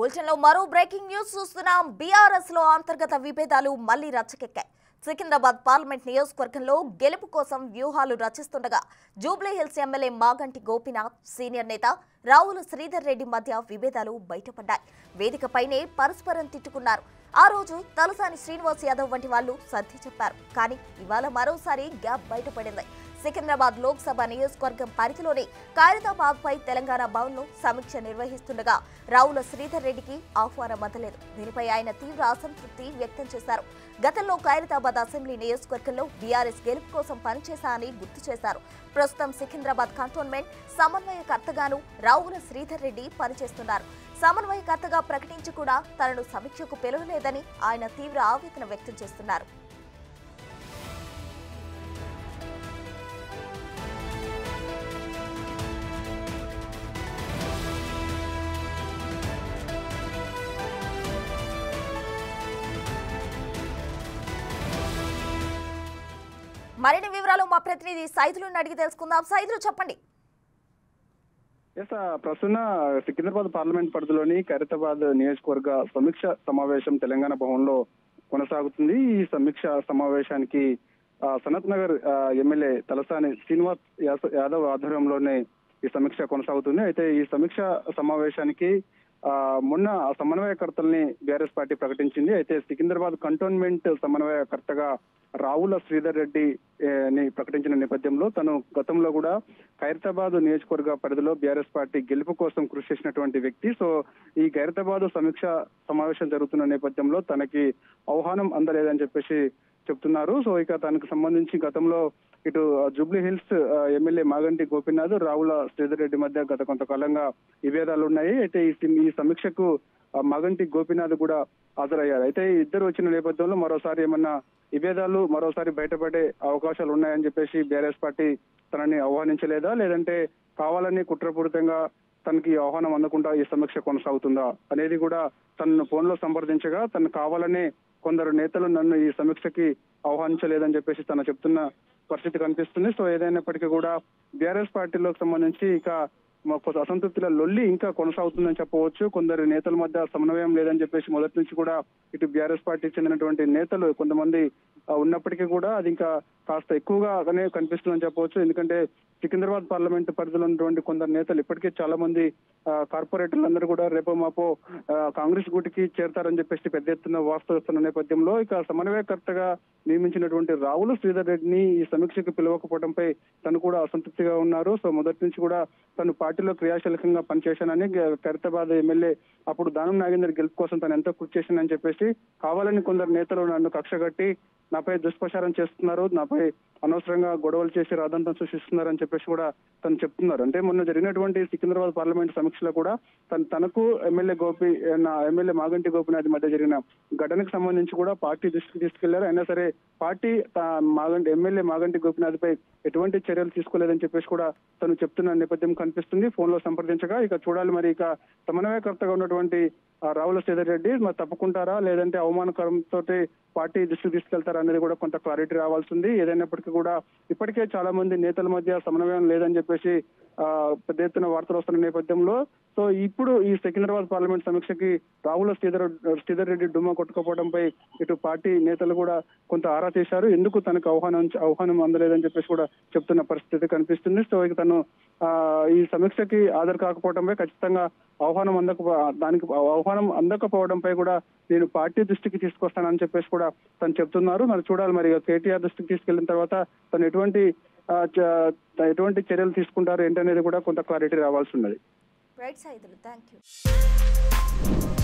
బులెటిన్లో మరో breaking news చూస్తున్నాం. బీఆర్ఎస్ లో అంతర్గత విభేదాలు మళ్లీ రచ్చకెక్కాయి. సికింద్రాబాద్ పార్లమెంట్ నియోజకవర్గంలో గెలుపు కోసం వ్యూహాలు రచిస్తుండగా జూబ్లీహిల్స్ ఎమ్మెల్యే మాగంటి గోపీనాథ్, సీనియర్ నేత రావుల శ్రీధర్ రెడ్డి మధ్య విభేదాలు బయటపడ్డాయి. వేదికపైనే పరస్పరం తిట్టుకున్నారు. ఆ రోజు తలసాని శ్రీనివాస్ యాదవ్ వంటి వాళ్లు సర్ది చెప్పారు. కానీ ఇవాళ మరోసారి గ్యాప్ బయటపడింది. సికింద్రాబాద్ లోక్సభ నియోజకవర్గం పరిధిలోని ఖైరతాబాద్ పై తెలంగాణ భవన్ లో సమీక్ష నిర్వహిస్తుండగా రావుల శ్రీధర్ రెడ్డికి ఆహ్వానం అందలేదు. దీనిపై ఆయన తీవ్ర అసంతృప్తి వ్యక్తం చేశారు. గతంలో ఖైరతాబాద్ అసెంబ్లీ నియోజకవర్గంలో బీఆర్ఎస్ గెలుపు కోసం పనిచేశారని గుర్తు చేశారు. ప్రస్తుతం సికింద్రాబాద్ కంటోన్మెంట్ సమన్వయకర్తగాను రావుల శ్రీధర్ రెడ్డి పనిచేస్తున్నారు. సమన్వయకర్తగా ప్రకటించి కూడా తనను సమీక్షకు పిలవలేదని ఆయన తీవ్ర ఆవేదన వ్యక్తం చేస్తున్నారు. మరిన్ని వివరాలు మా ప్రతినిధి సైదులను అడిగి తెలుసుకుందాం. సైదులు చెప్పండి. ప్రస్తుత సికింద్రాబాద్ పార్లమెంట్ పరిధిలోని ఖైరతాబాద్ నియోజకవర్గ సమీక్ష సమావేశం తెలంగాణ భవన్ లో కొనసాగుతుంది. ఈ సమీక్ష సమావేశానికి సనత్ నగర్ ఎమ్మెల్యే తలసాని శ్రీనివాస్ యాదవ్ ఆధ్వర్యంలోనే ఈ సమీక్ష కొనసాగుతుంది. అయితే ఈ సమీక్ష సమావేశానికి మొన్న సమన్వయకర్తల్ని బీఆర్ఎస్ పార్టీ ప్రకటించింది. అయితే సికింద్రాబాద్ కంటోన్మెంట్ సమన్వయకర్తగా రావుల శ్రీధర్ రెడ్డి ని ప్రకటించిన నేపథ్యంలో తను గతంలో కూడా ఖైరతాబాద్ నియోజకవర్గ పరిధిలో బీఆర్ఎస్ పార్టీ గెలుపు కోసం కృషి చేసినటువంటి వ్యక్తి. సో ఈ ఖైరతాబాద్ సమీక్ష సమావేశం జరుగుతున్న నేపథ్యంలో తనకి ఆహ్వానం అందలేదని చెప్పేసి చెప్తున్నారు. సో ఇక తనకు సంబంధించి గతంలో ఇటు జూబ్లీహిల్స్ ఎమ్మెల్యే మాగంటి గోపీనాథ్, రావుల శ్రీధర్ రెడ్డి మధ్య గత కొంతకాలంగా విభేదాలు ఉన్నాయి. అయితే ఈ సమీక్షకు మాగంటి గోపీనాథ్ కూడా హాజరయ్యారు. అయితే ఇద్దరు వచ్చిన నేపథ్యంలో మరోసారి ఏమన్నా విభేదాలు మరోసారి బయటపడే అవకాశాలు ఉన్నాయని చెప్పేసి బీఆర్ఎస్ పార్టీ తనని ఆహ్వానించలేదా, లేదంటే కావాలని కుట్రపూరితంగా తనకి ఆహ్వానం అందకుండా ఈ సమీక్ష కొనసాగుతుందా అనేది కూడా తనను ఫోన్ లో సంప్రదించగా తను కావాలనే కొందరు నేతలు నన్ను ఈ సమీక్షకి ఆహ్వానించలేదని చెప్పేసి తను చెప్తున్న పరిస్థితి కనిపిస్తుంది. సో ఏదైనప్పటికీ కూడా బీఆర్ఎస్ పార్టీలోకి సంబంధించి ఇక కొంత అసంతృప్తుల లొల్లి ఇంకా కొనసాగుతుందని చెప్పవచ్చు. కొందరు నేతల మధ్య సమన్వయం లేదని చెప్పేసి మొదటి నుంచి కూడా ఇటు బీఆర్ఎస్ పార్టీకి చెందినటువంటి నేతలు కొంతమంది ఉన్నప్పటికీ కూడా అది ఇంకా కాస్త ఎక్కువగానే కనిపిస్తుందని చెప్పవచ్చు. ఎందుకంటే సికింద్రాబాద్ పార్లమెంట్ పరిధిలో ఉన్నటువంటి కొందరు నేతలు ఇప్పటికే చాలా మంది కార్పొరేటర్లు అందరూ కూడా రేపో మాపో కాంగ్రెస్ గూటికి చేరతారని చెప్పేసి పెద్ద ఎత్తున వాస్తవిస్తున్న నేపథ్యంలో ఇక సమన్వయకర్తగా నియమించినటువంటి రావుల శ్రీధర్ రెడ్డిని ఈ సమీక్షకు పిలవకపోవడంపై తను కూడా అసంతృప్తిగా ఉన్నారు. సో మొదటి నుంచి కూడా తను పార్టీలో క్రియాశీలకంగా పనిచేశానని ఖైరతాబాద్ ఎమ్మెల్యే అప్పుడు దానం నాగేందర్ గెలుపు కోసం తను ఎంతో కృషి చేశానని చెప్పేసి కావాలని కొందరు నేతలు నన్ను కక్షగట్టి నాపై దుష్ప్రచారం చేస్తున్నారు, నాపై అనవసరంగా గొడవలు చేసి రాదంతం సృష్టిస్తున్నారని చెప్పేసి కూడా తను చెప్తున్నారు. అంటే మొన్న జరిగినటువంటి సికింద్రాబాద్ పార్లమెంట్ సమీక్షలో కూడా తనకు ఎమ్మెల్యే మాగంటి గోపీనాథ్ మధ్య జరిగిన ఘటనకు సంబంధించి కూడా పార్టీ దృష్టికి తీసుకెళ్లారు. అయినా సరే పార్టీ ఎమ్మెల్యే మాగంటి గోపీనాథ్ పై ఎటువంటి చర్యలు తీసుకోలేదని చెప్పేసి కూడా తను చెప్తున్న నేపథ్యం కనిపిస్తుంది. ఫోన్ లో సంప్రదించగా ఇక చూడాలి మరి ఇక సమన్వయకర్తగా ఉన్నటువంటి రావుల శ్రీధర్ రెడ్డి మరి తప్పుకుంటారా, లేదంటే అవమానకరంతో పార్టీ దృష్టికి తీసుకెళ్తారా అనేది కూడా కొంత క్లారిటీ రావాల్సింది. ఏదైనప్పటికీ కూడా ఇప్పటికే చాలా మంది నేతల మధ్య సమన్వయం లేదని చెప్పేసి పెద్ద ఎత్తున వార్తలు వస్తున్న నేపథ్యంలో సో ఇప్పుడు ఈ సికింద్రాబాద్ పార్లమెంట్ సమీక్షకి రావుల శ్రీధర్ రెడ్డి డుమ్మా కొట్టుకోవడంపై ఇటు పార్టీ నేతలు కూడా కొంత ఆరా తీశారు. ఎందుకు తనకు ఆహ్వానం అందలేదని చెప్పేసి కూడా చెప్తున్న పరిస్థితి కనిపిస్తుంది. సో ఇక తను ఈ సమీక్షకి హాజరు కాకపోవడంపై ఖచ్చితంగా ఆహ్వానం అందకపోవడంపై కూడా నేను పార్టీ దృష్టికి తీసుకొస్తానని చెప్పేసి కూడా తను చెప్తున్నారు. మరి చూడాలి మరి కేటీఆర్ దృష్టికి తీసుకెళ్లిన తర్వాత తను ఎటువంటి చర్యలు తీసుకుంటారు ఏంటనేది కూడా కొంత క్లారిటీ రావాల్సి ఉన్నది. Right Saidulu, thank you.